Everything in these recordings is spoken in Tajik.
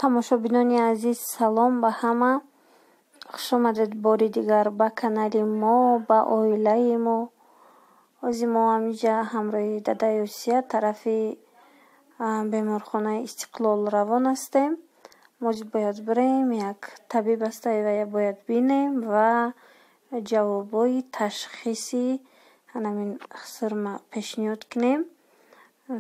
тамошобинони азиз, салом ба ҳама. Хуш омадед бори дигар ба канали мо, ба оилаи мо. Ози мо ҳамиҷа ҳамроҳи дадаи Осия тарафи беморхонаи Истиқлол равон ҳастем. Мо бояд бирем, як табиб ҳастай ва бояд бинем ва ҷавобои ташхиси ҳанамин хисрма пешниҳод кунем,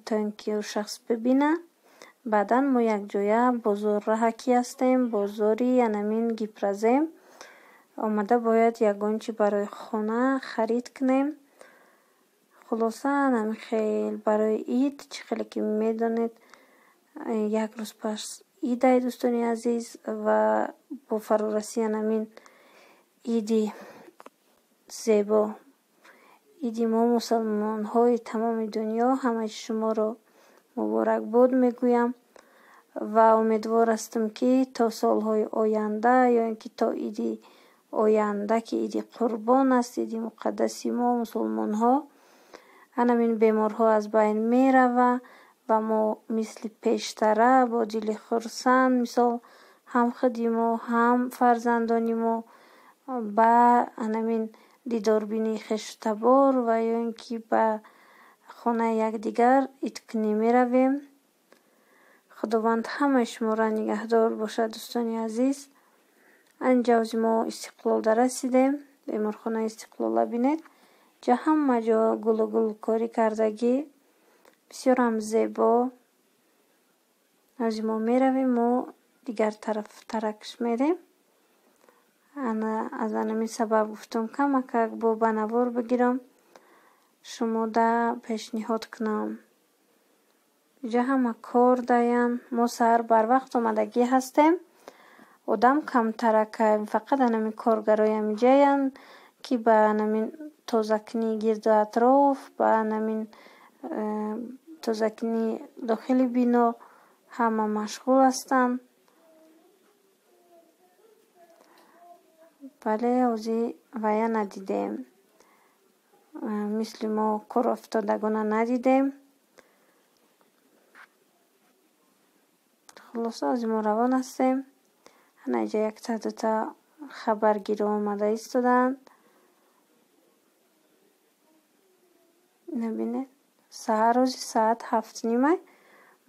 то ин ки ӯ шахс бибина. Баъдан мо якҷоя бозор раҳакӣ ҳастем, бозори янамин гипразем. Омада бояд ягон чи барои хона харид кунем. Хулоса ҳанамин хел барои ид, чӣ хеле ки медонед, як рӯз пас ид ай дӯстони азиз ва бо фарорасии ҳанамин иди зебо, иди мо мусалмонҳои тамоми дунё, ҳамаи шуморо муборакбод мегӯям ва умедвор ҳастам, ки то солҳои оянда ё ин ки то иди оянда, ки иди қурбон аст, иди муқаддаси мо мусулмонҳо, ҳанамин беморҳо аз байн мерава ва мо мисли пештара бо дили хурсанд, мисол ҳам худи мо, ҳам фарзандони мо ба ҳанамин дидорбинии хештабор ва ё ин ки ба хонаи якдигар идкунӣ меравем. худованд ҳамаи шуморо нигаҳдор бошад. дӯстони азиз, анҷа ози мо Истиқлолда расидем, беморхонаи Истиқлолда бинед, ҷа ҳама ҷо гулу гулкорӣ кардагӣ, бисёрам зебо. ози мо меравем, мо дигар тараф таракш мерем. аз ҳанамин сабаб гуфтам камакак бо банавор бигирам, шумода пешниҳод кунам. ҷа ҳама кор даян, мо саҳар барвақт омадагӣ ҳастем, одам камтаракаем, фақат ҳанамин коргароям ҷаян, ки ба ҳанамин тозакунии гирду атроф, ба ҳанамин тозакунии дохили бино ҳама машғул ҳастанд. бале ози вая надидем, мисли мо корофтодагона надидем. хулоса ози мо равон ҳастем. ҳанаиҷа якта дута хабаргиро омада истоданд. набинед, саҳар ози саат 7:30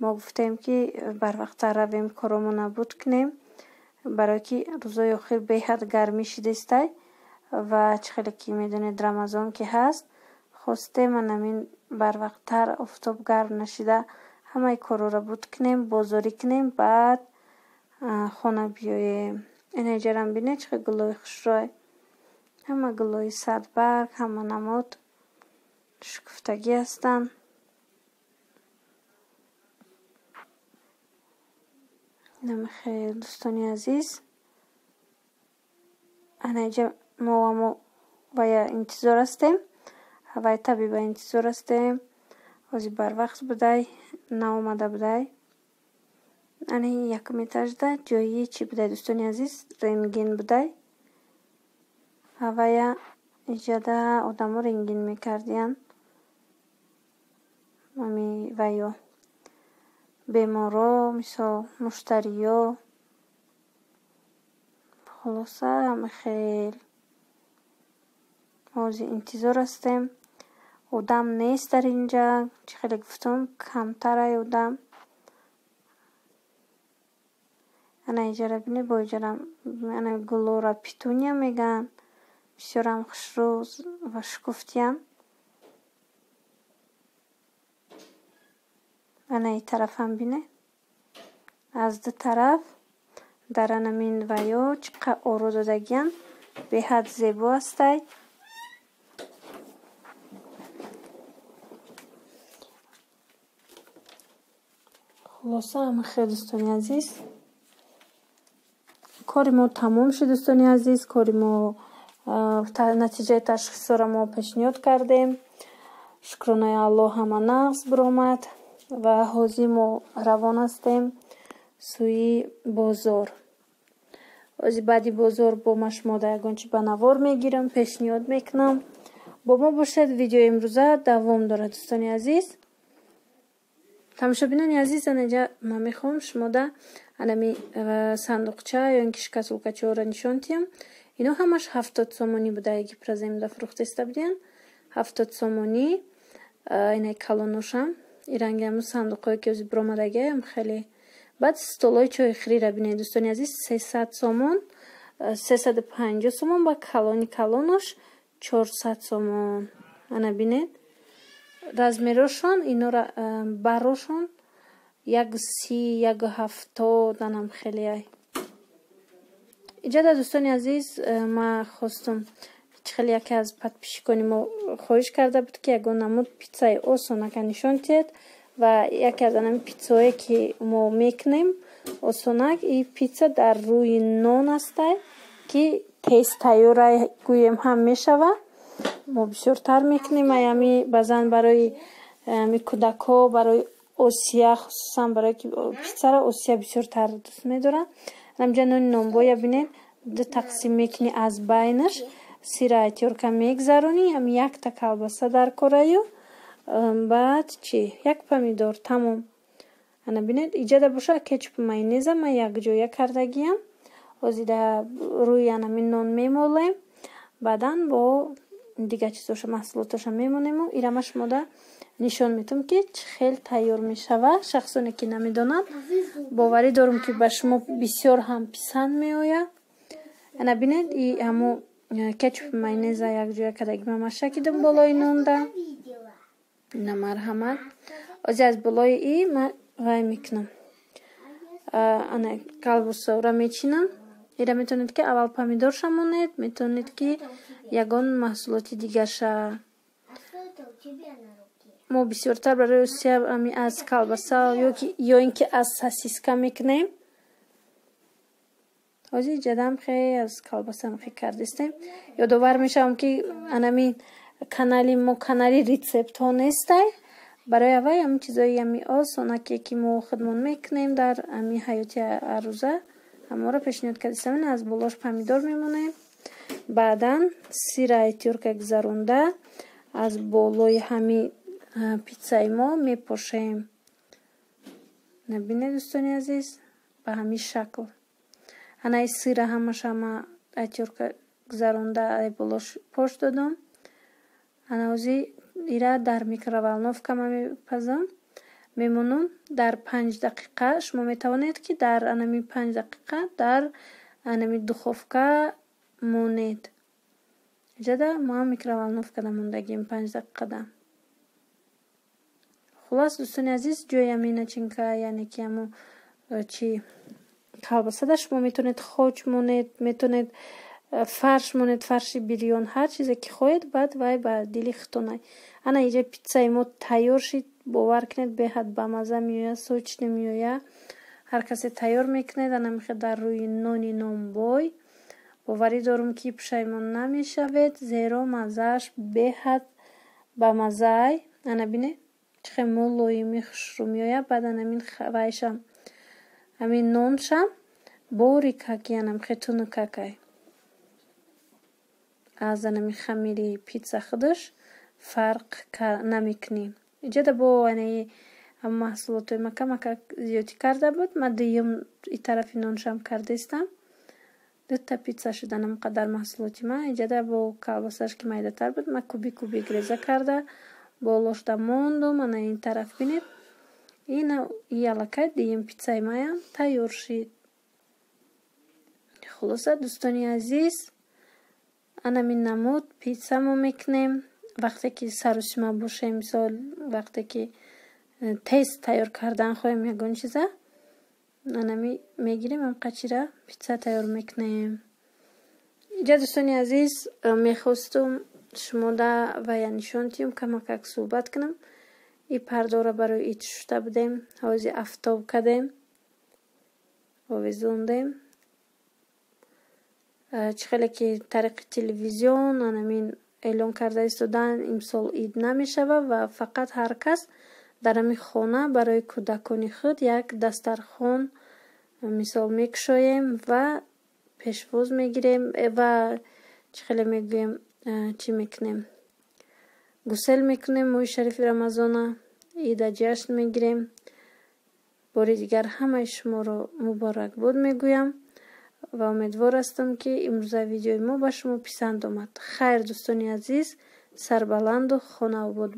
мо гуфтем, ки барвақттар равем, коромо набуд кунем, барое ки рӯзои охир беҳад гармӣ шидистай ва чӣ хеле ки медонед рамазон ки ҳаст, хостем ҳанамин барвақттар офтоб гарм нашида ҳамаи корора буд кунем, бозорӣ кунем, баъд хона биёем. Инаҷарам бинед чӣ хеле гулҳои хушрӯй, ҳама гулҳои садбарг, ҳама намуд шукуфтагӣ ҳастанд. намехел дӯстони азиз, анаҷа мо вая интизор ҳастем, вай табиба интизор ҳастем. ози барвақт будай наомада будай. ани якум этажда ҷои чӣ будай дӯстони азиз, рентген будай. Авая иҷада одамо рентген мекардиян, ами вайо беморо, мисол муштариё. хулоса ҳамахел ози интизор ҳастем. одам нест дар инҷа, чӣ хеле гуфтам, камтарай одам. ана иҷара бинед, бо иҷарам ана гулора петуния мегӯянд, бисёрам хушрӯ ва шукуфтиян. ана ин тарафам бинед, аз ду тараф дар ҳанамин ваё чӣ қадр оро додагиянд, беҳад зебо ҳастай. хулоса ҳамахел дӯстони азиз, кори мо тамом шуд. дӯстони азиз, кори мо натиҷаи ташхисоро мо пешниҳод кардем. шукронаи Аллоҳ ҳама нағз биромад ва ҳозир мо равон ҳастем сӯи бозор. ози баъди бозор бо ма шумода ягон чи банавор мегирам, пешниҳод мекунам. бо мо бошед. видеои имрӯза давом дорад. дӯстони азиз, тамошобинони азиз, анаҷа ман мехоҳам шумода анами сандуқча ё ин ки шкатулкачаҳоро нишон диҳам. Ино ҳамаш 70 сомонӣ буда, гипроземда фурӯхтеста будиян. 70 сомонӣ инаи калоношам. И ранги ҳамун сандуқҳое ки ӯзи биромадагиам хеле. Баъд столҳои чойхӯрира бинед дӯстони азиз 300 сомон, 350 сомон ба калони калонош 400 сомон. Ана бинед размерошон, инора барошон 130, 170 анам хеле ай. Иҷада дӯстони азиз, ма хостум хеле яке аз подписчикони мо хоҳиш карда буд ки ягон намуд питсаи осонака нишон диҳед ва яке аз анами питсаҳое ки мо мекунем осонак, и питса дар рӯи нон астай ки тез тайёра гӯем ҳам мешава. мо бисёртар мекунем аями баъзан барои кӯдакҳо, барои осия, хусусан барои ки питсаро осия бисёртар дӯст медорад. Ҳамҷа нони нонбоя бинед ду тақсим мекунӣ, аз байнаш сира тёрка мегзаронӣ, ҳами якта колбаса дар кораю, баъд чи як помидор, тамом. Ана бинед иҷада боша кетчупу майонеза ма якҷоя кардагиам. ҳозида рӯи анами нон мемолем, баъдан бо дигар чизоша маҳсулоташа мемонему. Ира ма шумода нишон метавам ки чӣ хел тайёр мешава. Шахсоне ки намедонанд, боварӣ дорам ки ба шумо бисёр ҳам писанд меояд. Ана бинед и ҳамо кетчупу майонеза якҷоя кардаги ма маша кидам болои нонда. Ина марҳамат. Ози аз болои и ма вай мекунам. Ана колбасаро мечинам. Ира метавонед ки аввал помидорша монед, метавонед ки ягон маҳсулоти дигарша. мо бисёртар барои осия ами аз колбаса ё ин ки аз сосиска мекунем. ҳозир ҷадам хеле аз колбасам хеле кардистем. Ёдовар мешавам ки анами канали мо канали рецептҳо нестай. Барои аввал ами чизои ами осонаке ки мо худмон мекунем дар ами ҳаёти арӯза ҳаморо пешниҳод кардистам. Аз болош помидор мемонем. Баъдан сираи тёрка гузаронда аз болои ҳами питсаи мо мепошем. набинед дӯстони азиз, ба ҳамин шакл. Анаи сира ҳамаша ма ай тёрка гузаронда ай болош пош додам. Ана ҳози ира дар микроволновка ма мепазам. мемонам дар 5 дақиқа. Шумо метавонед ки дар анами 5 дақиқа дар анами духовка монед. ҷада ма микроволновкада мондагим 5 дақиқада. хулос дӯстони азиз, ҷои ами начинка яъне ки амо чи колбасада шумо метавонед хоч монед, метавонед фарш монед, фарши бирён, ҳар чизе ки хоҳед, баъд вай ба дили хитонай. Ана иҷа питсаи мо тайёр шид. бовар кунед беҳад бамаза меояд, сочне меояд. ҳар касе тайёр мекунед. Ана мехоҳад дар рӯи нони нонбой. боварӣ дорам ки пушаймон намешавед, зеро мазааш беҳад бамазаай. ана бинед чӣ хел молоими хушрӯ меояд. баъд анамин вайшам ҳамин ноншам борикаки анам хетуну какай. аз анами хамири питса худаш фарқ намекунем. иҷада бо анаи маҳсулотои мака зиёдӣ карда буд. ма дуюм и тарафи ноншам кардистам. дута питса шуда намқадар маҳсулоти ма. иҷада бо колбасаш ки майдатар буд, ма кубик реза карда болошда мондум. ана ин тараф бинед. ина ялакай дуюм питсаи маям тайёр шид. хулоса дӯстони азиз, анамин намуд питса мо мекунем. вақте ки сарусима бошем, мисол вақте ки тез тайёр кардан хоҳем ягон чиза, анами мегирем ҳамқачира питса тайёр мекунем. иҷа дӯстони азиз, мехостум шумода вая нишон диҳам, камакак суҳбат кунам. и пардора барои ит шушта будем, ҳози афтоб кардем, овезондем. чӣ хеле ки тариқи телевизион анамин эълон карда истодан имсол ид намешава ва фақат ҳар кас дар ҳамин хона барои кӯдакони худ як дастархон мисол мекушоем ва пешвоз мегирем ва чӣ хеле мегӯем чӣ мекунем, гусел мекунем. моҳи шарифи рамазона ида ҷашн мегирем. бори дигар ҳамаи шуморо муборакбод мегӯям ва умедвор ҳастам, ки имрӯза видеои мо ба шумо писанд омад. Хайр, дӯстони азиз, сарбаланду хонаобод.